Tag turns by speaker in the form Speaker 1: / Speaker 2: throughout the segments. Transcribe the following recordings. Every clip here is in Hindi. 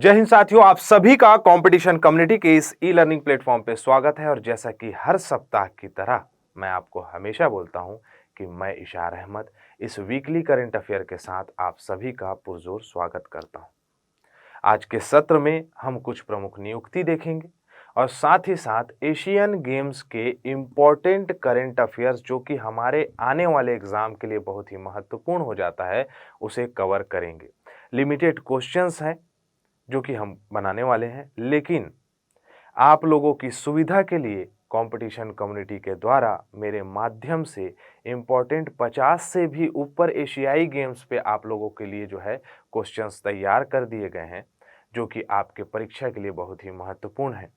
Speaker 1: जय हिंद साथियों, आप सभी का कंपटीशन कम्युनिटी के इस ई लर्निंग प्लेटफॉर्म पे स्वागत है। और जैसा कि हर सप्ताह की तरह मैं आपको हमेशा बोलता हूं कि मैं इशार अहमद इस वीकली करंट अफेयर के साथ आप सभी का पुरजोर स्वागत करता हूं। आज के सत्र में हम कुछ प्रमुख नियुक्ति देखेंगे और साथ ही साथ एशियन गेम्स के इम्पोर्टेंट करंट अफेयर्स जो कि हमारे आने वाले एग्जाम के लिए बहुत ही महत्वपूर्ण हो जाता है, उसे कवर करेंगे। लिमिटेड क्वेश्चंस हैं जो कि हम बनाने वाले हैं, लेकिन आप लोगों की सुविधा के लिए कंपटीशन कम्युनिटी के द्वारा मेरे माध्यम से इम्पोर्टेंट 50 से भी ऊपर एशियाई गेम्स पे आप लोगों के लिए जो है क्वेश्चंस तैयार कर दिए गए हैं, जो कि आपके परीक्षा के लिए बहुत ही महत्वपूर्ण है।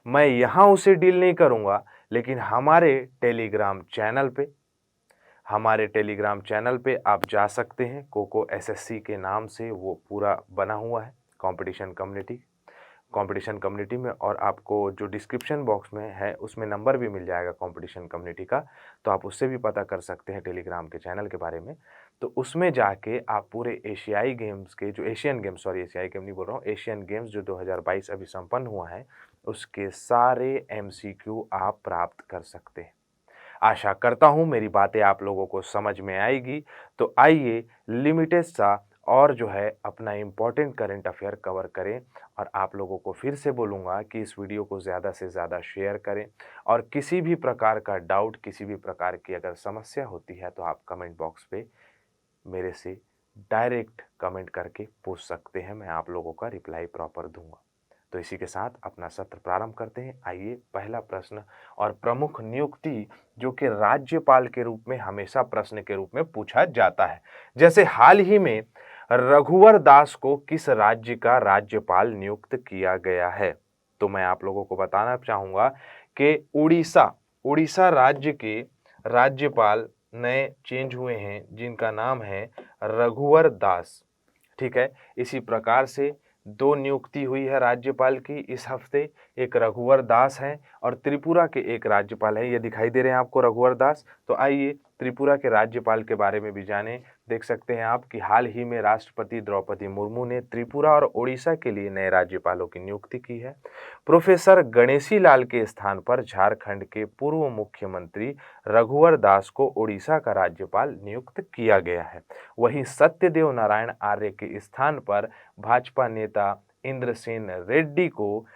Speaker 1: मैं यहाँ उसे डील नहीं करूँगा, लेकिन हमारे टेलीग्राम चैनल पे आप जा सकते हैं। कोको एसएससी के नाम से वो पूरा बना हुआ है कंपटीशन कम्युनिटी में, और आपको जो डिस्क्रिप्शन बॉक्स में है उसमें नंबर भी मिल जाएगा कंपटीशन कम्युनिटी का, तो आप उससे भी पता कर सकते हैं टेलीग्राम के चैनल के बारे में। तो उसमें जाके आप पूरे एशियाई गेम्स के जो एशियन गेम्स जो 2022 अभी संपन्न हुआ है, उसके सारे एमसीक्यू आप प्राप्त कर सकते हैं। आशा करता हूं मेरी बातें आप लोगों को समझ में आएगी। तो आइए लिमिटेड सा और जो है अपना इम्पोर्टेंट करंट अफेयर कवर करें। और आप लोगों को फिर से बोलूँगा कि इस वीडियो को ज़्यादा से ज़्यादा शेयर करें, और किसी भी प्रकार का डाउट, किसी भी प्रकार की अगर समस्या होती है तो आप कमेंट बॉक्स पे मेरे से डायरेक्ट कमेंट करके पूछ सकते हैं। मैं आप लोगों का रिप्लाई प्रॉपर दूंगा। तो इसी के साथ अपना सत्र प्रारंभ करते हैं। आइए, पहला प्रश्न और प्रमुख नियुक्ति जो कि राज्यपाल के रूप में हमेशा प्रश्न के रूप में पूछा जाता है। जैसे हाल ही में रघुवर दास को किस राज्य का राज्यपाल नियुक्त किया गया है, तो मैं आप लोगों को बताना चाहूंगा कि उड़ीसा राज्य के राज्यपाल नए चेंज हुए हैं, जिनका नाम है रघुवर दास। ठीक है, इसी प्रकार से दो नियुक्ति हुई है राज्यपाल की इस हफ्ते। एक रघुवर दास है और त्रिपुरा के एक राज्यपाल है। ये दिखाई दे रहे हैं आपको रघुवर दास। तो आइए त्रिपुरा के राज्यपाल के बारे में भी जानें। देख सकते हैं आप कि हाल ही में राष्ट्रपति द्रौपदी मुर्मू ने त्रिपुरा और ओडिशा के लिए नए राज्यपालों की नियुक्ति की है। प्रोफेसर गणेशी लाल के स्थान पर झारखंड के पूर्व मुख्यमंत्री रघुवर दास को ओडिशा का राज्यपाल नियुक्त किया गया है। वहीं सत्यदेव नारायण आर्य के स्थान पर भाजपा नेता इंद्रसेन रेड्डी को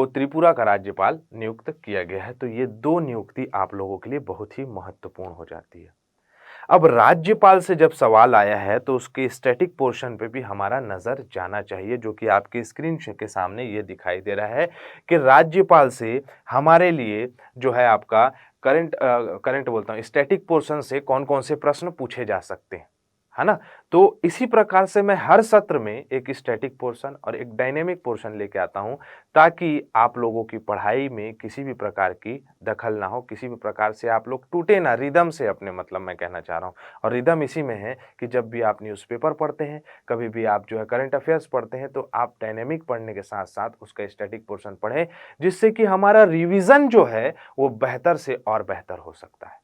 Speaker 1: त्रिपुरा का राज्यपाल नियुक्त किया गया है। तो ये दो नियुक्ति आप लोगों के लिए बहुत ही महत्वपूर्ण हो जाती है। अब राज्यपाल से जब सवाल आया है तो उसके स्टैटिक पोर्शन पे भी हमारा नजर जाना चाहिए, जो कि आपके स्क्रीन के सामने ये दिखाई दे रहा है कि राज्यपाल से हमारे लिए जो है आपका स्टैटिक पोर्शन से कौन कौन से प्रश्न पूछे जा सकते हैं, है ना। तो इसी प्रकार से मैं हर सत्र में एक स्टैटिक पोर्शन और एक डायनेमिक पोर्शन लेके आता हूं, ताकि आप लोगों की पढ़ाई में किसी भी प्रकार की दखल ना हो, किसी भी प्रकार से आप लोग टूटे ना रिदम से अपने, मतलब मैं कहना चाह रहा हूं। और रिदम इसी में है कि जब भी आप न्यूज़पेपर पढ़ते हैं, कभी भी आप जो है करंट अफेयर्स पढ़ते हैं, तो आप डायनेमिक पढ़ने के साथ साथ उसका स्टैटिक पोर्शन पढ़ें, जिससे कि हमारा रिविजन जो है वो बेहतर से और बेहतर हो सकता है।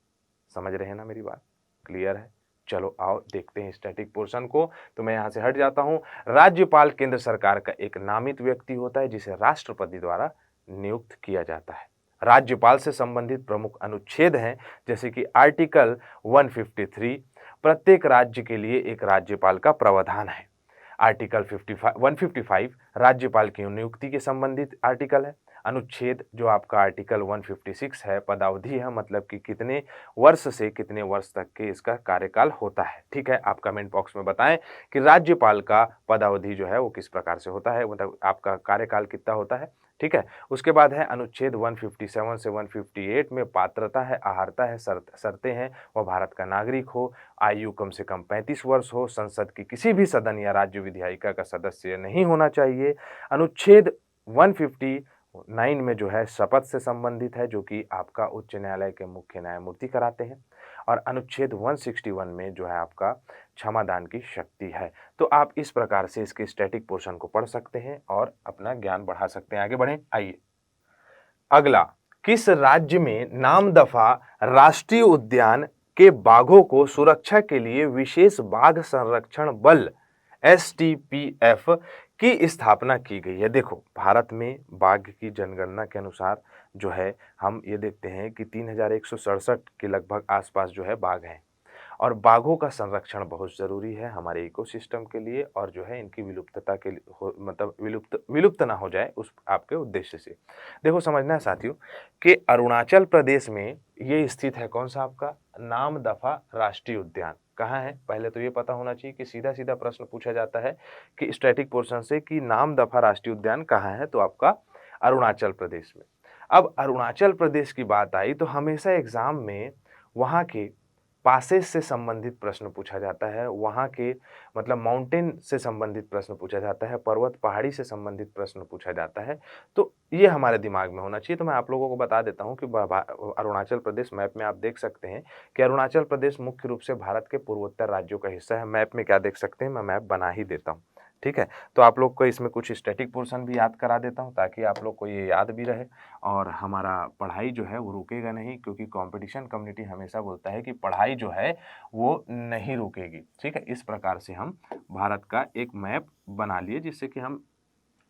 Speaker 1: समझ रहे हैं ना मेरी बात? क्लियर है? चलो आओ देखते हैं स्टैटिक पोर्शन को। तो मैं यहां से हट जाता हूं। राज्यपाल केंद्र सरकार का एक नामित व्यक्ति होता है जिसे राष्ट्रपति द्वारा नियुक्त किया जाता है। राज्यपाल से संबंधित प्रमुख अनुच्छेद हैं, जैसे कि आर्टिकल 153 प्रत्येक राज्य के लिए एक राज्यपाल का प्रावधान है। आर्टिकल 155 राज्यपाल की नियुक्ति के संबंधित आर्टिकल है। अनुच्छेद जो आपका आर्टिकल 156 है, पदावधि है, मतलब कि कितने वर्ष से कितने वर्ष तक के इसका कार्यकाल होता है। ठीक है, आप कमेंट बॉक्स में बताएं कि राज्यपाल का पदावधि जो है वो किस प्रकार से होता है, मतलब आपका कार्यकाल कितना होता है। ठीक है, उसके बाद है अनुच्छेद 157 से 158 में पात्रता है, आहारता है, शर्तें हैं, वह भारत का नागरिक हो, आयु कम से कम 35 वर्ष हो, संसद की किसी भी सदन या राज्य विधायिका का सदस्य नहीं होना चाहिए। अनुच्छेद 159 में जो है शपथ से संबंधित है, जो कि आपका उच्च न्यायालय के मुख्य न्यायमूर्ति कराते हैं। और अनुच्छेद 161 में जो है आपका क्षमादान की शक्ति है। तो आप इस प्रकार से इसके स्टैटिक पोर्शन को पढ़ सकते हैं और अपना ज्ञान बढ़ा सकते हैं। आगे बढ़ें। आइए अगला, किस राज्य में नामदफा राष्ट्रीय उद्यान के बाघों को सुरक्षा के लिए विशेष बाघ संरक्षण बल STPF की स्थापना की गई है। देखो, भारत में बाघ की जनगणना के अनुसार जो है हम ये देखते हैं कि 3167 के लगभग आसपास जो है बाघ हैं और बाघों का संरक्षण बहुत ज़रूरी है हमारे इकोसिस्टम के लिए और जो है इनकी विलुप्तता के लिए मतलब विलुप्त ना हो जाए उस आपके उद्देश्य से। देखो, समझना है साथियों कि अरुणाचल प्रदेश में ये स्थित है कौन सा आपका नामदफा राष्ट्रीय उद्यान। कहाँ है? पहले तो ये पता होना चाहिए कि सीधा-सीधा प्रश्न पूछा जाता है कि स्टैटिक पोर्शन से कि नामदफा राष्ट्रीय उद्यान कहाँ है? तो आपका अरुणाचल प्रदेश में। अब अरुणाचल प्रदेश की बात आई तो हमेशा एग्ज़ाम में वहाँ के पासेस से संबंधित प्रश्न पूछा जाता है, वहाँ के मतलब माउंटेन से संबंधित प्रश्न पूछा जाता है, पर्वत पहाड़ी से संबंधित प्रश्न पूछा जाता है। तो ये हमारे दिमाग में होना चाहिए। तो मैं आप लोगों को बता देता हूँ कि अरुणाचल प्रदेश मैप में आप देख सकते हैं कि अरुणाचल प्रदेश मुख्य रूप से भारत के पूर्वोत्तर राज्यों का हिस्सा है। मैप में क्या देख सकते हैं, मैं मैप बना ही देता हूँ। ठीक है? तो आप लोग को इसमें कुछ स्टैटिक पोर्शन भी याद करा देता हूँ ताकि आप लोग को ये याद भी रहे और हमारा पढ़ाई जो है वो रुकेगा नहीं, क्योंकि कंपटीशन कम्युनिटी हमेशा बोलता है कि पढ़ाई जो है वो नहीं रुकेगी। ठीक है? इस प्रकार से हम भारत का एक मैप बना लिए, जिससे कि हम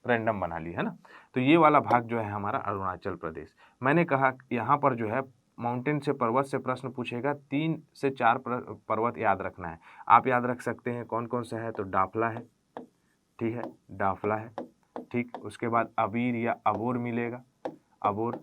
Speaker 1: रैंडम बना लिए, है ना? तो ये वाला भाग जो है हमारा अरुणाचल प्रदेश। मैंने कहा यहाँ पर जो है माउंटेन से पर्वत से प्रश्न पूछेगा, 3 से 4 पर्वत याद रखना है। आप याद रख सकते हैं कौन-कौन सा है, तो डाफला है, ठीक है? डाफला है, ठीक? उसके बाद अबीर या अबोर मिलेगा, अबोर,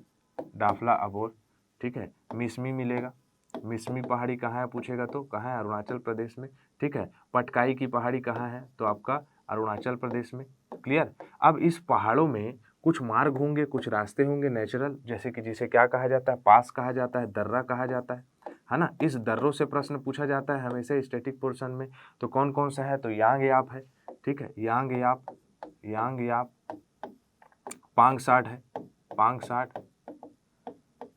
Speaker 1: डाफला, अबोर, ठीक है? मिसमी मिलेगा, मिसमी पहाड़ी कहाँ है पूछेगा तो कहाँ है, अरुणाचल प्रदेश में, ठीक है? पटकाई की पहाड़ी कहाँ है, तो आपका अरुणाचल प्रदेश में। क्लियर? अब इस पहाड़ों में कुछ मार्ग होंगे, कुछ रास्ते होंगे नेचुरल, जैसे कि जिसे क्या कहा जाता है, पास कहा जाता है, दर्रा कहा जाता है ना? इस दर्रों से प्रश्न पूछा जाता है हमेशा स्टैटिक पोर्शन में। तो कौन-कौन सा है, तो यांग याप है, ठीक है? यांग याप, यांग याप, पांगसाट है, पांगसाट,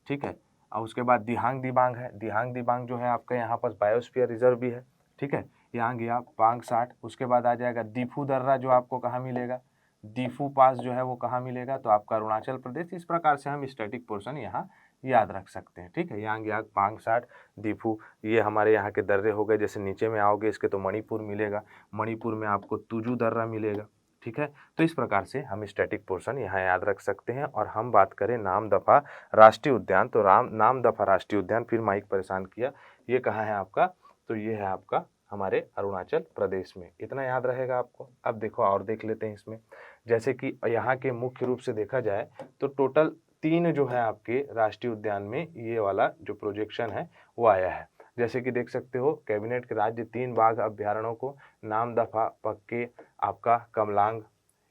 Speaker 1: ठीक है? और उसके बाद दिहांग दिबांग है, दिहांग दिबांग जो है आपका यहाँ पर बायोस्फीयर रिजर्व भी है, ठीक है? यांग याप, पांगसाट, उसके बाद आ जाएगा दीफू दर्रा, जो आपको कहाँ मिलेगा, दीफू पास जो है वो कहाँ मिलेगा, तो आपका अरुणाचल प्रदेश। इस प्रकार से हम स्टैटिक पोर्शन यहाँ याद रख सकते हैं, ठीक है? यांग याप, पांगसाट, दीफू, ये हमारे यहाँ के दर्रे हो गए। जैसे नीचे में आओगे इसके तो मणिपुर मिलेगा, मणिपुर में आपको तुजू दर्रा मिलेगा, ठीक है? तो इस प्रकार से हम स्टैटिक पोर्शन यहाँ याद रख सकते हैं। और हम बात करें नामदफा राष्ट्रीय उद्यान, तो नामदफा राष्ट्रीय उद्यान, फिर माइक परेशान किया, ये कहाँ है आपका, तो ये है आपका हमारे अरुणाचल प्रदेश में। इतना याद रहेगा आपको। अब देखो और देख लेते हैं इसमें, जैसे कि यहाँ के मुख्य रूप से देखा जाए तो टोटल 3 जो है आपके राष्ट्रीय उद्यान में ये वाला जो प्रोजेक्शन है वो आया है। जैसे कि देख सकते हो, कैबिनेट के राज्य 3 बाघ अभ्यारण्यों को नामदफा, पक्के, आपका कमलांग,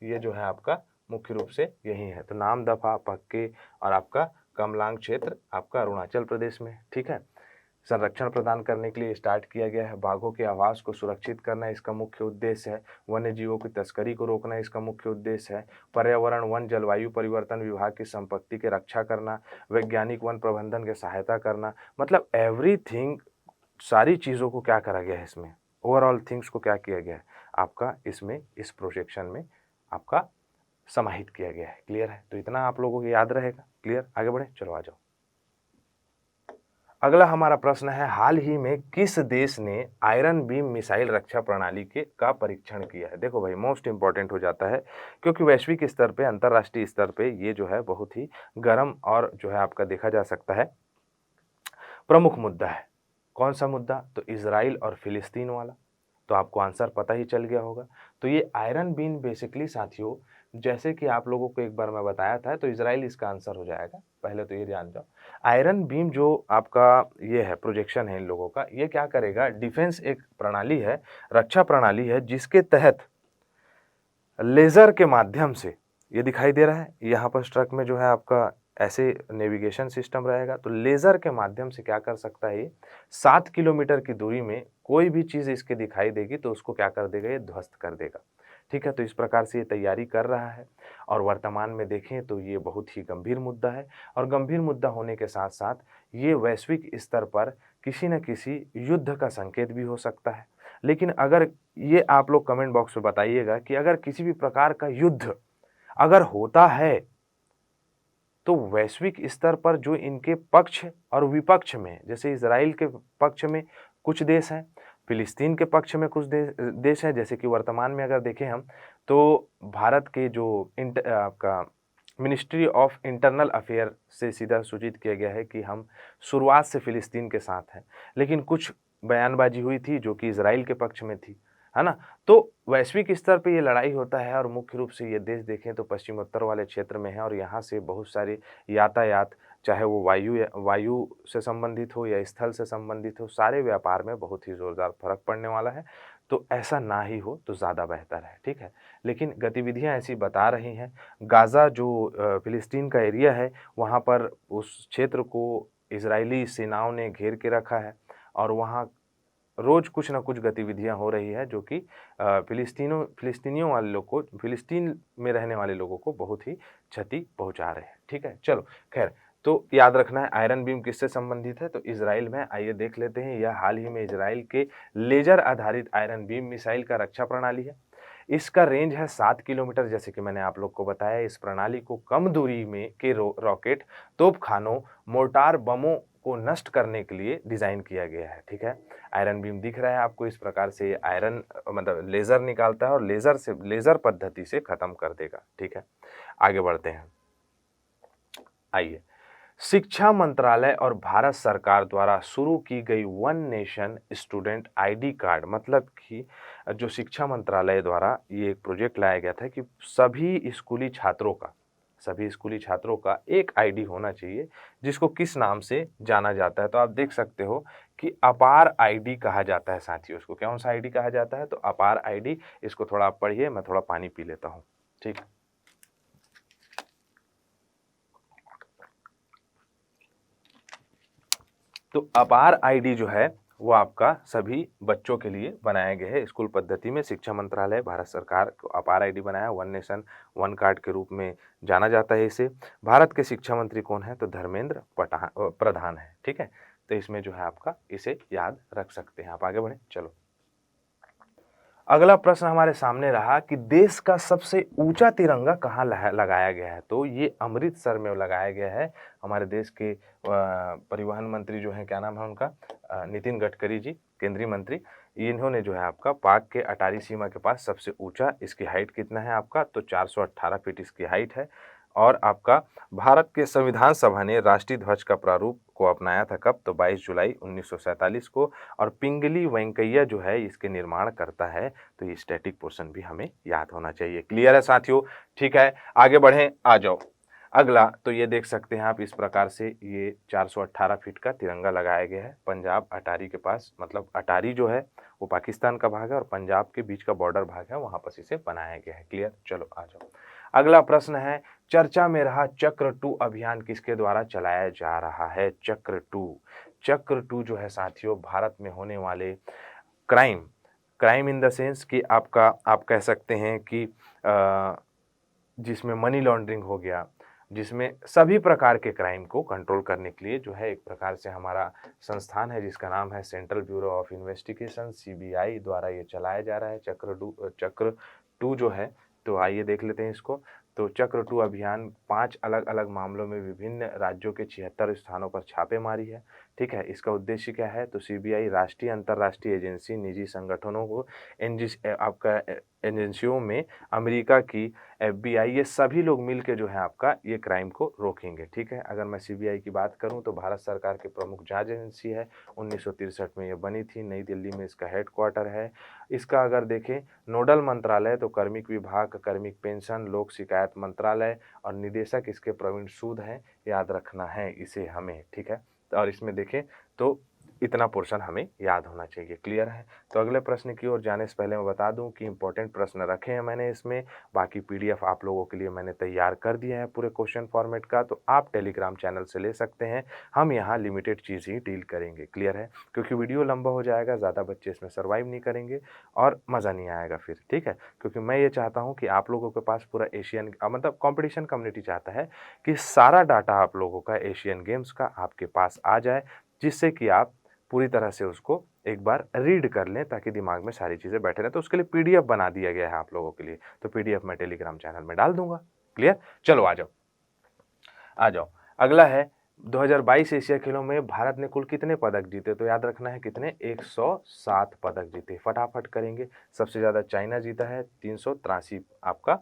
Speaker 1: ये जो है आपका मुख्य रूप से यही है। तो नामदफा, पक्के और आपका कमलांग क्षेत्र आपका अरुणाचल प्रदेश में, ठीक है? संरक्षण प्रदान करने के लिए स्टार्ट किया गया है। बाघों के आवास को सुरक्षित करना इसका मुख्य उद्देश्य है। वन्य जीवों की तस्करी को रोकना इसका मुख्य उद्देश्य है। पर्यावरण, वन, जलवायु परिवर्तन विभाग की संपत्ति की रक्षा करना, वैज्ञानिक वन प्रबंधन की सहायता करना, मतलब एवरीथिंग, सारी चीज़ों को क्या करा गया है इसमें, ओवरऑल थिंग्स को क्या किया गया है आपका इसमें, इस प्रोजेक्शन में आपका समाहित किया गया है। क्लियर है? तो इतना आप लोगों को याद रहेगा। क्लियर? आगे बढ़े, चलो आ जाओ। अगला हमारा प्रश्न है, हाल ही में किस देश ने आयरन बीम मिसाइल रक्षा प्रणाली के का परीक्षण किया है? देखो भाई, मोस्ट इंपॉर्टेंट हो जाता है, क्योंकि वैश्विक स्तर पे, अंतर्राष्ट्रीय स्तर पे ये जो है बहुत ही गर्म और जो है आपका देखा जा सकता है प्रमुख मुद्दा है। कौन सा मुद्दा? तो इजराइल और फिलिस्तीन वाला। तो आपको आंसर पता ही चल गया होगा। तो ये आयरन बीम बेसिकली साथियों, जैसे कि आप लोगों को एक बार मैं बताया था, तो इजराइल इसका आंसर हो जाएगा। पहले तो ये जान जाओ, आयरन बीम जो आपका ये है प्रोजेक्शन है इन लोगों का, ये क्या करेगा, डिफेंस एक प्रणाली है, रक्षा प्रणाली है, जिसके तहत लेज़र के माध्यम से, ये दिखाई दे रहा है यहाँ पर ट्रक में जो है आपका ऐसे नेविगेशन सिस्टम रहेगा, तो लेज़र के माध्यम से क्या कर सकता है ये, 7 किलोमीटर की दूरी में कोई भी चीज़ इसके दिखाई देगी तो उसको क्या कर देगा, ये ध्वस्त कर देगा। ठीक है? तो इस प्रकार से ये तैयारी कर रहा है और वर्तमान में देखें तो ये बहुत ही गंभीर मुद्दा है और गंभीर मुद्दा होने के साथ-साथ ये वैश्विक स्तर पर किसी न किसी युद्ध का संकेत भी हो सकता है। लेकिन अगर ये आप लोग कमेंट बॉक्स में बताइएगा कि अगर किसी भी प्रकार का युद्ध अगर होता है, तो वैश्विक स्तर पर जो इनके पक्ष और विपक्ष में, जैसे इज़राइल के पक्ष में कुछ देश हैं, फ़िलिस्तीन के पक्ष में कुछ देश हैं, जैसे कि वर्तमान में अगर देखें हम, तो भारत के जो आपका मिनिस्ट्री ऑफ इंटरनल अफेयर से सीधा सूचित किया गया है कि हम शुरुआत से फ़िलिस्तीन के साथ हैं। लेकिन कुछ बयानबाज़ी हुई थी जो कि इज़राइल के पक्ष में थी, है ना? तो वैश्विक स्तर पे ये लड़ाई होता है और मुख्य रूप से ये देश देखें तो पश्चिमोत्तर वाले क्षेत्र में है और यहाँ से बहुत सारी यातायात, चाहे वो वायु से संबंधित हो या स्थल से संबंधित हो, सारे व्यापार में बहुत ही ज़ोरदार फ़र्क पड़ने वाला है। तो ऐसा ना ही हो तो ज़्यादा बेहतर है, ठीक है? लेकिन गतिविधियाँ ऐसी बता रही हैं। गाज़ा जो फ़िलिस्तीन का एरिया है, वहाँ पर उस क्षेत्र को इज़राइली सेनाओं ने घेर के रखा है और वहाँ रोज़ कुछ न कुछ गतिविधियाँ हो रही है जो कि फ़िलिस्तीनियों वाले लोग को, फ़िलिस्तीन में रहने वाले लोगों को बहुत ही क्षति पहुँचा रहे हैं, ठीक है? चलो ख़ैर, तो याद रखना है आयरन बीम किससे संबंधित है? तो इज़राइल में, आइए देख लेते हैं। यह हाल ही में इज़राइल के लेज़र आधारित आयरन बीम मिसाइल का रक्षा प्रणाली है। इसका रेंज है 7 किलोमीटर, जैसे कि मैंने आप लोग को बताया। इस प्रणाली को कम दूरी में के रॉकेट, तोपखानों, मोर्टार बमों को नष्ट करने के लिए डिज़ाइन किया गया है, ठीक है? आयरन बीम दिख रहा है आपको, इस प्रकार से ये आयरन मतलब लेज़र निकालता है और लेज़र पद्धति से ख़त्म कर देगा, ठीक है? आगे बढ़ते हैं। आइए, शिक्षा मंत्रालय और भारत सरकार द्वारा शुरू की गई one nation student ID card, मतलब कि जो शिक्षा मंत्रालय द्वारा ये एक प्रोजेक्ट लाया गया था कि सभी स्कूली छात्रों का एक आईडी होना चाहिए, जिसको किस नाम से जाना जाता है। तो आप देख सकते हो कि अपार आईडी कहा जाता है साथियों। इसको कौन सा आईडी कहा जाता है? तो अपार आईडी। इसको थोड़ा आप पढ़िए, मैं थोड़ा पानी पी लेता हूँ, ठीक। तो अपार आईडी जो है वो आपका सभी बच्चों के लिए बनाया गया है। स्कूल पद्धति में शिक्षा मंत्रालय, भारत सरकार को अपार आईडी बनाया, वन नेशन वन कार्ड के रूप में जाना जाता है इसे। भारत के शिक्षा मंत्री कौन है? तो धर्मेंद्र प्रधान है, ठीक है? तो इसमें जो है आपका इसे याद रख सकते हैं। आप आगे बढ़ें, चलो। अगला प्रश्न हमारे सामने रहा कि देश का सबसे ऊंचा तिरंगा कहाँ लगाया गया है? तो ये अमृतसर में लगाया गया है। हमारे देश के परिवहन मंत्री जो हैं, क्या नाम है उनका? नितिन गडकरी जी, केंद्रीय मंत्री। इन्होंने जो है आपका पाक के अटारी सीमा के पास सबसे ऊंचा, इसकी हाइट कितना है आपका? तो 418 फीट इसकी हाइट है। और आपका भारत के संविधान सभा ने राष्ट्रीय ध्वज का प्रारूप को अपनाया था कब? तो 22 जुलाई 1947 को। और पिंगली वेंकैया जो है इसके निर्माण करता है। तो ये स्टैटिक पोर्शन भी हमें याद होना चाहिए। क्लियर है साथियों? ठीक है, आगे बढ़ें, आ जाओ। अगला तो ये देख सकते हैं आप, इस प्रकार से ये 418 फीट का तिरंगा लगाया गया है पंजाब अटारी के पास। मतलब अटारी जो है वो पाकिस्तान का भाग है और पंजाब के बीच का बॉर्डर भाग है, वहां पर इसे बनाया गया है। क्लियर? चलो आ जाओ। अगला प्रश्न है, चर्चा में रहा चक्र 2 अभियान किसके द्वारा चलाया जा रहा है? चक्र 2। चक्र 2 जो है साथियों, भारत में होने वाले क्राइम इन द सेंस कि आपका, आप कह सकते हैं कि जिसमें मनी लॉन्ड्रिंग हो गया, जिसमें सभी प्रकार के क्राइम को कंट्रोल करने के लिए जो है एक प्रकार से हमारा संस्थान है जिसका नाम है central bureau of investigation, CBI द्वारा ये चलाया जा रहा है चक्र 2 जो है। तो आइए देख लेते हैं इसको। तो चक्र 2 अभियान 5 अलग अलग मामलों में विभिन्न राज्यों के 76 स्थानों पर छापेमारी है, ठीक है। इसका उद्देश्य क्या है? तो सीबीआई राष्ट्रीय अंतर्राष्ट्रीय एजेंसी, निजी संगठनों को, आपका एजेंसियों में अमेरिका की एफबीआई, ये सभी लोग मिलके जो है आपका ये क्राइम को रोकेंगे, ठीक है। अगर मैं सीबीआई की बात करूं तो भारत सरकार की प्रमुख जांच एजेंसी है। 1963 में ये बनी थी, नई दिल्ली में इसका हेडक्वार्टर है। इसका अगर देखें नोडल मंत्रालय तो कार्मिक विभाग, कार्मिक पेंशन, लोक शिकायत मंत्रालय, और निदेशक इसके प्रवीण सूद हैं। याद रखना है इसे हमें, ठीक है। और इसमें देखें तो इतना पोर्शन हमें याद होना चाहिए। क्लियर है? तो अगले प्रश्न की ओर जाने से पहले मैं बता दूं कि इंपॉर्टेंट प्रश्न रखे हैं मैंने इसमें। बाकी पीडीएफ आप लोगों के लिए मैंने तैयार कर दिया है पूरे क्वेश्चन फॉर्मेट का, तो आप टेलीग्राम चैनल से ले सकते हैं। हम यहाँ लिमिटेड चीज़ ही डील करेंगे। क्लियर है? क्योंकि वीडियो लंबा हो जाएगा, ज़्यादा बच्चे इसमें सर्वाइव नहीं करेंगे और मज़ा नहीं आएगा फिर, ठीक है। क्योंकि मैं ये चाहता हूँ कि आप लोगों के पास पूरा एशियन मतलब कॉम्पिटिशन कम्युनिटी चाहता है कि सारा डाटा आप लोगों का एशियन गेम्स का आपके पास आ जाए, जिससे कि आप पूरी तरह से उसको एक बार रीड कर लें ताकि दिमाग में सारी चीज़ें बैठे रहें। तो उसके लिए पीडीएफ बना दिया गया है आप लोगों के लिए, तो पीडीएफ मैं टेलीग्राम चैनल में डाल दूंगा। क्लियर? चलो आ जाओ। अगला है 2022 एशिया खेलों में भारत ने कुल कितने पदक जीते? तो याद रखना है कितने, 107 पदक जीते। फटाफट करेंगे। सबसे ज़्यादा चाइना जीता है 383 आपका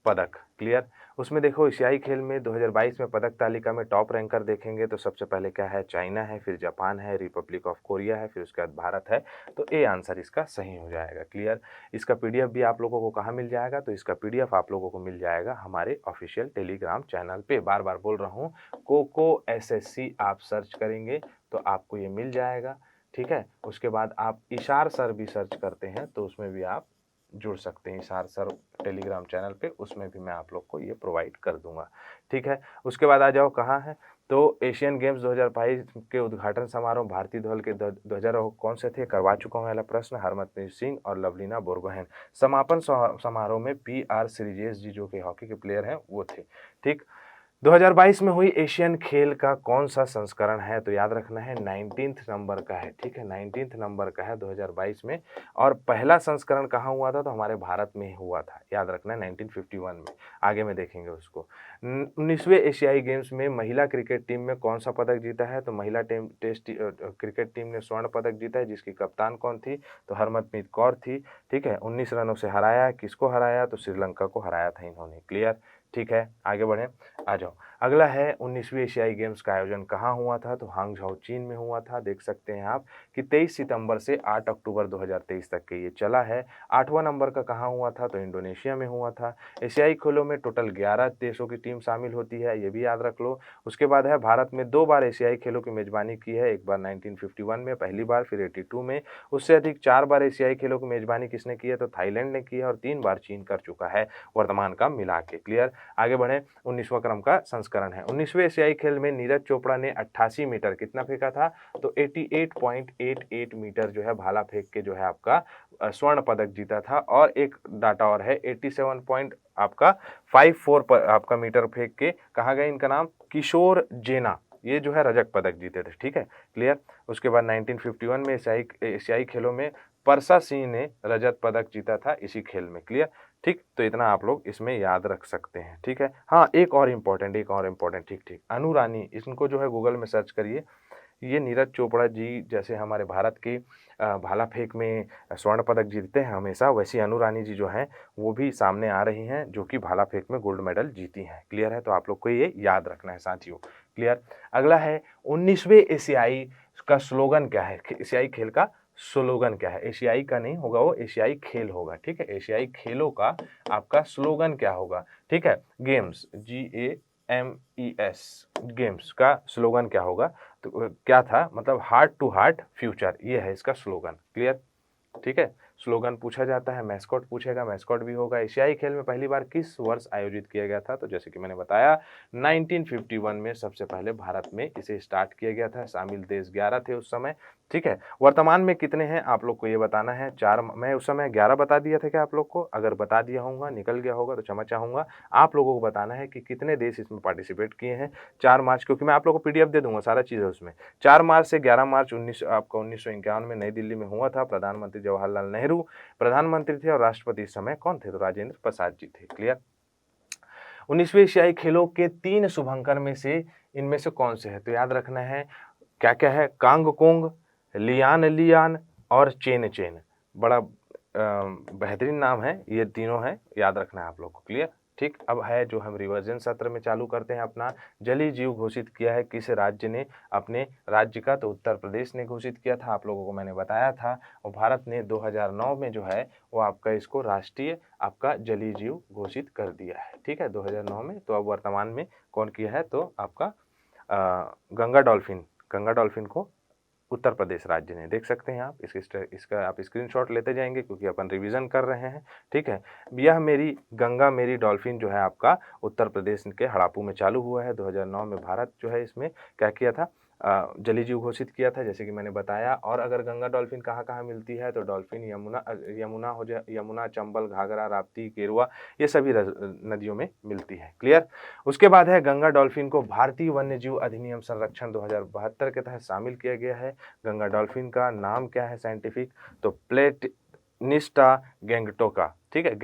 Speaker 1: पदक। क्लियर। उसमें देखो एशियाई खेल में 2022 में पदक तालिका में टॉप रैंकर देखेंगे तो सबसे पहले क्या है, चाइना है, फिर जापान है, रिपब्लिक ऑफ कोरिया है, फिर उसके बाद भारत है। तो ए आंसर इसका सही हो जाएगा। क्लियर। इसका पीडीएफ भी आप लोगों को कहाँ मिल जाएगा? तो इसका पीडीएफ आप लोगों को मिल जाएगा हमारे ऑफिशियल टेलीग्राम चैनल पे। बार बार बोल रहा हूँ, कोको एसएससी आप सर्च करेंगे तो आपको ये मिल जाएगा। ठीक है। उसके बाद आप इशार सर भी सर्च करते हैं तो उसमें भी आप जुड़ सकते हैं। इशार सर टेलीग्राम चैनल पे, उसमें भी मैं आप लोग को ये प्रोवाइड कर दूंगा। ठीक है। उसके बाद आ जाओ कहाँ है, तो एशियन गेम्स 2022 के उद्घाटन समारोह भारतीय ध्वज के ध्वजारोहक कौन से थे? करवा चुका हूँ वाला प्रश्न, हरमनप्रीत सिंह और लवलीना बोरगोहेन। समापन समारोह में पी.आर. श्रीजेश जी जो कि हॉकी के प्लेयर हैं वो थे। ठीक। 2022 में हुई एशियन खेल का कौन सा संस्करण है? तो याद रखना है 19th नंबर का है। ठीक है, 19th नंबर का है 2022 में। और पहला संस्करण कहाँ हुआ था? तो हमारे भारत में ही हुआ था। याद रखना है 1951 में। आगे में देखेंगे उसको। 19वें एशियाई गेम्स में महिला क्रिकेट टीम में कौन सा पदक जीता है? तो महिला टेस्ट क्रिकेट टीम ने स्वर्ण पदक जीता है, जिसकी कप्तान कौन थी? तो हरमनप्रीत कौर थी। ठीक है, 19 रनों से हराया। किसको हराया? तो श्रीलंका को हराया था इन्होंने। क्लियर। ठीक है, आगे बढ़ें। आ जाओ। अगला है 19वीं एशियाई गेम्स का आयोजन कहाँ हुआ था? तो हांगझाओ चीन में हुआ था। देख सकते हैं आप कि 23 सितंबर से 8 अक्टूबर 2023 तक के ये चला है। 8वां नंबर का कहाँ हुआ था? तो इंडोनेशिया में हुआ था। एशियाई खेलों में टोटल 11 देशों की टीम शामिल होती है, ये भी याद रख लो। उसके बाद है भारत में 2 बार एशियाई खेलों की मेजबानी की है, एक बार 1951 में पहली बार, फिर 82 में। उससे अधिक 4 बार एशियाई खेलों की मेजबानी किसने की है? तो थाईलैंड ने की है, और 3 बार चीन कर चुका है वर्तमान का मिला के। क्लियर। आगे बढ़े। 19वां क्रम का संस्करण है। 19वें एशियाई खेल में नीरज चोपड़ा ने 88 मीटर कितना फेंका था? तो 88.88 मीटर जो है भाला फेंक के जो है आपका स्वर्ण पदक जीता था। और एक डाटा और है, 87 पॉइंट आपका 54 पर आपका मीटर फेंक के, कहा गया इनका नाम, किशोर जेना, ये जो है रजत पदक जीते थे। ठीक है, क्लियर। उसके बाद 1951 में एशियाई खेलों में परसा सिंह ने रजत पदक जीता था इसी खेल में। क्लियर। ठीक, तो इतना आप लोग इसमें याद रख सकते हैं। ठीक है। हाँ, एक और इम्पोर्टेंट, ठीक ठीक, अनु रानी, इनको जो है गूगल में सर्च करिए। ये नीरज चोपड़ा जी जैसे हमारे भारत की भाला फेंक में स्वर्ण पदक जीतते हैं हमेशा, वैसी अनु रानी जी जो हैं वो भी सामने आ रही हैं, जो कि भाला फेंक में गोल्ड मेडल जीती हैं। क्लियर है, तो आप लोग को ये याद रखना है साथियों। क्लियर। अगला है 19वें एशियाई का स्लोगन क्या है? एशियाई खेल का स्लोगन क्या है? एशियाई का नहीं होगा, वो एशियाई खेल होगा। ठीक है, एशियाई खेलों का आपका स्लोगन क्या होगा? ठीक है, गेम्स, GAMES, गेम्स का स्लोगन क्या होगा? तो क्या था, मतलब हार्ट टू हार्ट फ्यूचर, ये है इसका स्लोगन। क्लियर। ठीक है, स्लोगन पूछा जाता है, मैस्कॉट पूछेगा, मैस्कॉट भी होगा। एशियाई खेल में पहली बार किस वर्ष आयोजित किया गया था? तो जैसे कि मैंने बताया 1951 में सबसे पहले भारत में इसे स्टार्ट किया गया था। शामिल देश 11 थे उस समय। ठीक है, वर्तमान में कितने हैं आप लोग को ये बताना है। 4, मैं उस समय 11 बता दिया था क्या आप लोग को? अगर बता दिया होगा, निकल गया होगा तो क्षमा चाहूँगा। आप लोगों को बताना है कि कितने देश इसमें पार्टिसिपेट किए हैं। 4 मार्च, क्योंकि मैं आप लोगों को पीडीएफ दे दूंगा, सारा चीज़ है उसमें। 4 मार्च से 11 मार्च 1951 में नई दिल्ली में हुआ था। प्रधानमंत्री जवाहरलाल नेहरू प्रधानमंत्री थे, और राष्ट्रपति इस समय कौन थे? तो राजेंद्र प्रसाद जी थे। क्लियर। 19वें एशियाई खेलों के 3 शुभंकर में से इनमें से कौन से है? तो याद रखना है क्या क्या है, कांग कोंग, लियान लियान और चेन चेन। बड़ा बेहतरीन नाम है, ये तीनों है, याद रखना है आप लोग को। क्लियर। ठीक, अब है जो हम रिवर्जन सत्र में चालू करते हैं अपना। जलीय जीव घोषित किया है किस राज्य ने अपने राज्य का? तो उत्तर प्रदेश ने घोषित किया था, आप लोगों को मैंने बताया था। और भारत ने 2009 में जो है वो आपका इसको राष्ट्रीय आपका जलीय जीव घोषित कर दिया है। ठीक है, 2009 में। तो अब वर्तमान में कौन किया है? तो आपका गंगा डॉल्फिन को उत्तर प्रदेश राज्य ने। देख सकते हैं आप इसका आप स्क्रीनशॉट लेते जाएंगे, क्योंकि अपन रिवीजन कर रहे हैं। ठीक है, यह मेरी गंगा मेरी डॉल्फिन जो है आपका उत्तर प्रदेश के हड़ापू में चालू हुआ है। 2009 में भारत जो है इसमें क्या किया था, जलीय जीव घोषित किया था, जैसे कि मैंने बताया। और अगर गंगा डॉल्फिन कहाँ कहाँ मिलती है? तो डॉल्फिन यमुना, चंबल, घाघरा, राप्ती, केरुआ, ये सभी नदियों में मिलती है। क्लियर। उसके बाद है गंगा डॉल्फिन को भारतीय वन्यजीव अधिनियम संरक्षण 2072 के तहत शामिल किया गया है। गंगा डॉल्फिन का नाम क्या है साइंटिफिक? तो प्लेटनिस्टा गैंगटोका। ठीक है,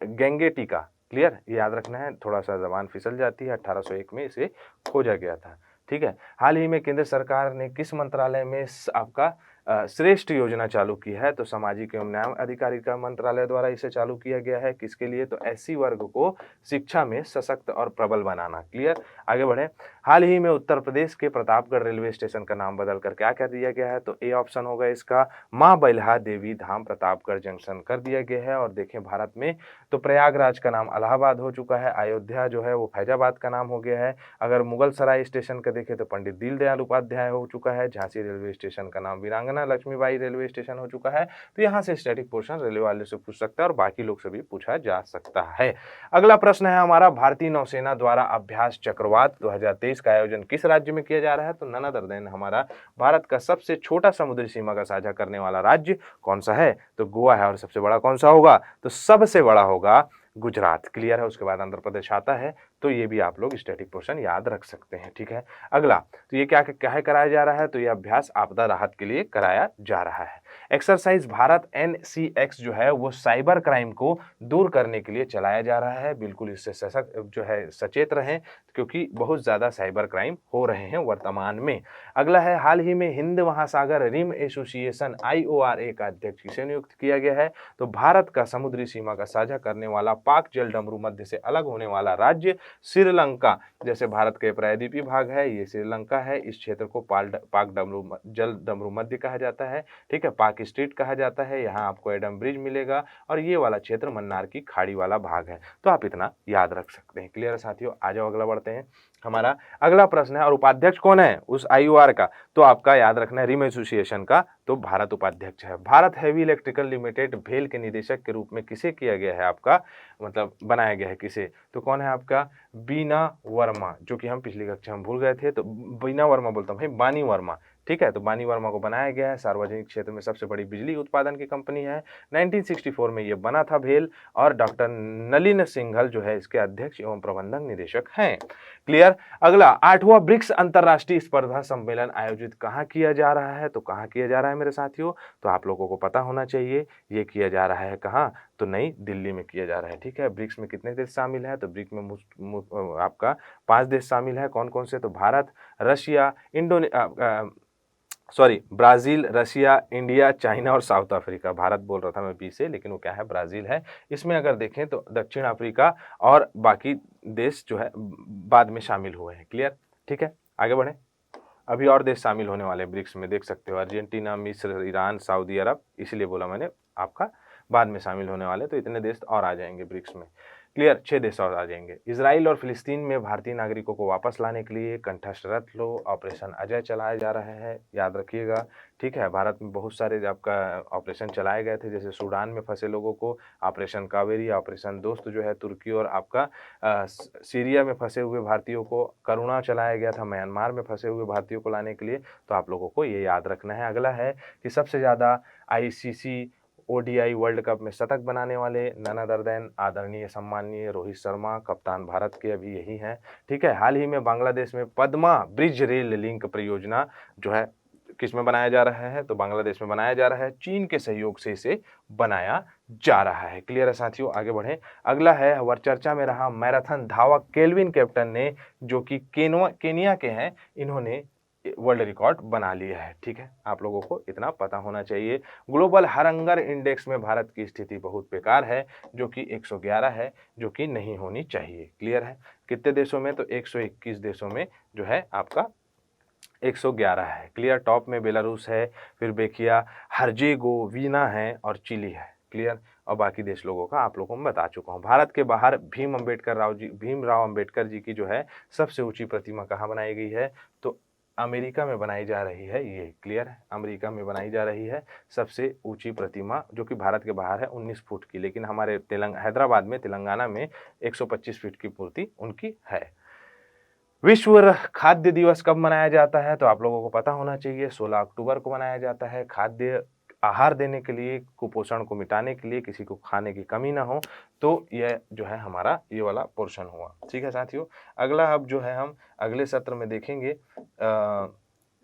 Speaker 1: गैंगेटिका। क्लियर, ये याद रखना है, थोड़ा सा जबान फिसल जाती है। 1801 में इसे खोजा गया था। ठीक है। हाल ही में केंद्र सरकार ने किस मंत्रालय में आपका श्रेष्ठ योजना चालू की है? तो सामाजिक एवं न्याय अधिकारिता मंत्रालय द्वारा इसे चालू किया गया है। किसके लिए? तो एससी वर्ग को शिक्षा में सशक्त और प्रबल बनाना। क्लियर। आगे बढ़े। हाल ही में उत्तर प्रदेश के प्रतापगढ़ रेलवे स्टेशन का नाम बदल कर क्या कर दिया गया है? तो ए ऑप्शन होगा इसका मां बैल्हा देवी धाम प्रतापगढ़ जंक्शन कर दिया गया है। और देखें भारत में तो प्रयागराज का नाम इलाहाबाद हो चुका है, अयोध्या जो है वो फैजाबाद का नाम हो गया है। अगर मुगल सराय स्टेशन का देखें तो पंडित दीनदयाल उपाध्याय हो चुका है। झांसी रेलवे स्टेशन का नाम वीरांगना लक्ष्मीबाई रेलवे स्टेशन हो चुका है। तो यहाँ से स्टैटिक पोर्शन रेलवे वाले से पूछ सकता है और बाकी लोग से भी पूछा जा सकता है। अगला प्रश्न है हमारा, भारतीय नौसेना द्वारा अभ्यास चक्रवात 2023 का आयोजन किस राज्य में किया जा रहा है? तो नन अदर देन हमारा भारत का सबसे छोटा समुद्री सीमा का साझा करने वाला राज्य कौन सा है? तो गोवा है। और सबसे बड़ा कौन सा होगा? तो सबसे बड़ा होगा गुजरात। क्लियर है। उसके बाद आंध्र प्रदेश आता है। तो ये भी आप लोग स्टैटिक पोर्शन याद रख सकते हैं। ठीक है। अगला, तो ये क्या क्या कराया जा रहा है? तो ये अभ्यास आपदा राहत के लिए कराया जा रहा है। एक्सरसाइज भारत NCX जो है वो साइबर क्राइम को दूर करने के लिए चलाया जा रहा है। बिल्कुल इससे सशक्त जो है सचेत रहें, क्योंकि बहुत ज्यादा साइबर क्राइम हो रहे हैं वर्तमान में। अगला है, हाल ही में हिंद महासागर रिम एसोसिएशन IORA का अध्यक्ष किसे नियुक्त किया गया है? तो भारत का समुद्री सीमा का साझा करने वाला पाक जल डमरू मध्य से अलग होने वाला राज्य श्रीलंका। जैसे भारत के प्रायद्वीपीय भाग है, ये श्रीलंका है। इस क्षेत्र को पाक डमरू जल डमरू मध्य कहा जाता है। ठीक है। पाक स्ट्रीट कहा जाता है। यहाँ आपको एडम ब्रिज मिलेगा और ये वाला क्षेत्र मन्नार की खाड़ी वाला भाग है। तो आप इतना याद रख सकते हैं। क्लियर है साथियों। आ जाओ अगला बढ़ते हैं। हमारा अगला प्रश्न है, और उपाध्यक्ष कौन है उस IOR का? तो आपका याद रखना है रिम एसोसिएशन का तो भारत उपाध्यक्ष है। भारत हैवी इलेक्ट्रिकल लिमिटेड भेल के निदेशक के रूप में किसे किया गया है? आपका मतलब बनाया गया है किसे? तो कौन है आपका? बीना वर्मा, जो कि हम पिछली कक्षा में भूल गए थे। तो बीना वर्मा बोलता हूँ भाई, बानी वर्मा। ठीक है। तो बानी वर्मा को बनाया गया है। सार्वजनिक क्षेत्र में सबसे बड़ी बिजली उत्पादन की कंपनी है। 1964 में ये बना था भेल। और डॉक्टर नलिन सिंघल जो है इसके अध्यक्ष एवं प्रबंधक निदेशक हैं। क्लियर। अगला, 8वां ब्रिक्स अंतरराष्ट्रीय स्पर्धा सम्मेलन आयोजित कहाँ किया जा रहा है? तो कहाँ किया जा रहा है मेरे साथियों? तो आप लोगों को पता होना चाहिए। ये किया जा रहा है कहाँ? तो नई दिल्ली में किया जा रहा है। ठीक है। ब्रिक्स में कितने देश शामिल है? तो ब्रिक्स में आपका 5 देश शामिल है। कौन कौन से? तो Bharat, Russia, Brazil, Russia, India, China और साउथ अफ्रीका। भारत बोल रहा था मैं बी से, लेकिन वो क्या है? ब्राजील है। इसमें अगर देखें तो दक्षिण अफ्रीका और बाकी देश जो है बाद में शामिल हुए हैं। क्लियर। ठीक है। आगे बढ़े। अभी और देश शामिल होने वाले ब्रिक्स में, देख सकते हो अर्जेंटीना, मिस्र, ईरान, सऊदी अरब, इसलिए बोला मैंने आपका बाद में शामिल होने वाले। तो इतने देश और आ जाएंगे ब्रिक्स में। क्लियर। 6 देश और आ जाएंगे। इजराइल और फिलिस्तीन में भारतीय नागरिकों को वापस लाने के लिए कंठस्थ रथ लो ऑपरेशन अजय चलाया जा रहा है। याद रखिएगा। ठीक है। भारत में बहुत सारे आपका ऑपरेशन चलाए गए थे, जैसे सूडान में फंसे लोगों को ऑपरेशन कावेरी, ऑपरेशन दोस्त जो है तुर्की, और आपका सीरिया में फंसे हुए भारतीयों को करुणा चलाया गया था, म्यांमार में फंसे हुए भारतीयों को लाने के लिए। तो आप लोगों को ये याद रखना है। अगला है कि सबसे ज़्यादा ICC ODI वर्ल्ड कप में शतक बनाने वाले नन अदर देन आदरणीय सम्माननीय रोहित शर्मा, कप्तान भारत के अभी यही हैं। ठीक है। हाल ही में बांग्लादेश में पद्मा ब्रिज रेल लिंक परियोजना जो है किस में बनाया जा रहा है? तो बांग्लादेश में बनाया जा रहा है। चीन के सहयोग से इसे बनाया जा रहा है। क्लियर है साथियों। आगे बढ़ें। अगला है, वर चर्चा में रहा मैराथन धावक केल्विन कैप्टन ने, जो कि केनिया के हैं, इन्होंने वर्ल्ड रिकॉर्ड बना लिया है। ठीक है। आप लोगों को इतना पता होना चाहिए। ग्लोबल हंगर इंडेक्स में भारत की स्थिति बहुत बेकार है, जो कि 111 है, जो कि नहीं होनी चाहिए। क्लियर है। कितने देशों में? तो 121 देशों में जो है आपका 111 है। क्लियर। टॉप में बेलारूस है, फिर बेकिया, हर्जेगोविना है और चिली है। क्लियर। और बाकी देश लोगों का आप लोगों को मैं बता चुका हूँ। भारत के बाहर भीमराव अंबेडकर जी की जो है सबसे ऊंची प्रतिमा कहाँ बनाई गई है? तो अमेरिका में बनाई जा रही है ये। क्लियर है। अमेरिका में बनाई जा रही है सबसे ऊंची प्रतिमा, जो कि भारत के बाहर है 19 फुट की, लेकिन हमारे हैदराबाद में, तेलंगाना में 125 फीट की मूर्ति उनकी है। विश्व खाद्य दिवस कब मनाया जाता है? तो आप लोगों को पता होना चाहिए। 16 अक्टूबर को मनाया जाता है। खाद्य आहार देने के लिए, कुपोषण को मिटाने के लिए, किसी को खाने की कमी ना हो, तो यह जो है हमारा ये वाला पोर्शन हुआ। ठीक है साथियों। अगला अब जो है हम अगले सत्र में देखेंगे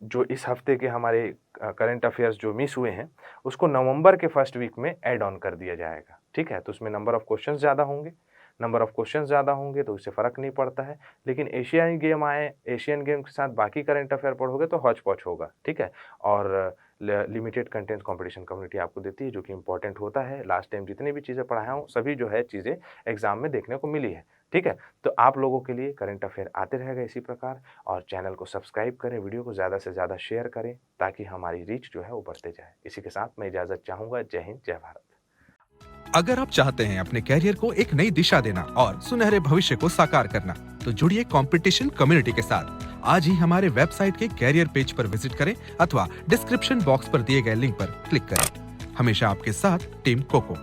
Speaker 1: जो इस हफ्ते के हमारे करंट अफेयर्स जो मिस हुए हैं उसको नवंबर के फर्स्ट वीक में ऐड ऑन कर दिया जाएगा। ठीक है। तो उसमें नंबर ऑफ क्वेश्चंस ज़्यादा होंगे, नंबर ऑफ क्वेश्चन ज़्यादा होंगे तो उससे फ़र्क नहीं पड़ता है। लेकिन एशियाई गेम आए, एशियन गेम के साथ बाकी करंट अफेयर पढ़ोगे तो हौच-पौच होगा, ठीक है? और लिमिटेड कंटेंट कंपटीशन कम्युनिटी आपको देती है जो कि इम्पोर्टेंट होता है। लास्ट टाइम जितनी भी चीज़ें पढ़ाया हूँ सभी जो है चीज़ें एग्ज़ाम में देखने को मिली है, ठीक है? तो आप लोगों के लिए करंट अफेयर आते रहेगा इसी प्रकार, और चैनल को सब्सक्राइब करें, वीडियो को ज़्यादा से ज़्यादा शेयर करें ताकि हमारी रीच जो है वो बढ़ते जाए। इसी के साथ मैं इजाज़त चाहूँगा। जय हिंद, जय भारत।
Speaker 2: अगर आप चाहते हैं अपने कैरियर को एक नई दिशा देना और सुनहरे भविष्य को साकार करना, तो जुड़िए कंपटीशन कम्युनिटी के साथ। आज ही हमारे वेबसाइट के कैरियर पेज पर विजिट करें अथवा डिस्क्रिप्शन बॉक्स पर दिए गए लिंक पर क्लिक करें। हमेशा आपके साथ टीम कोको।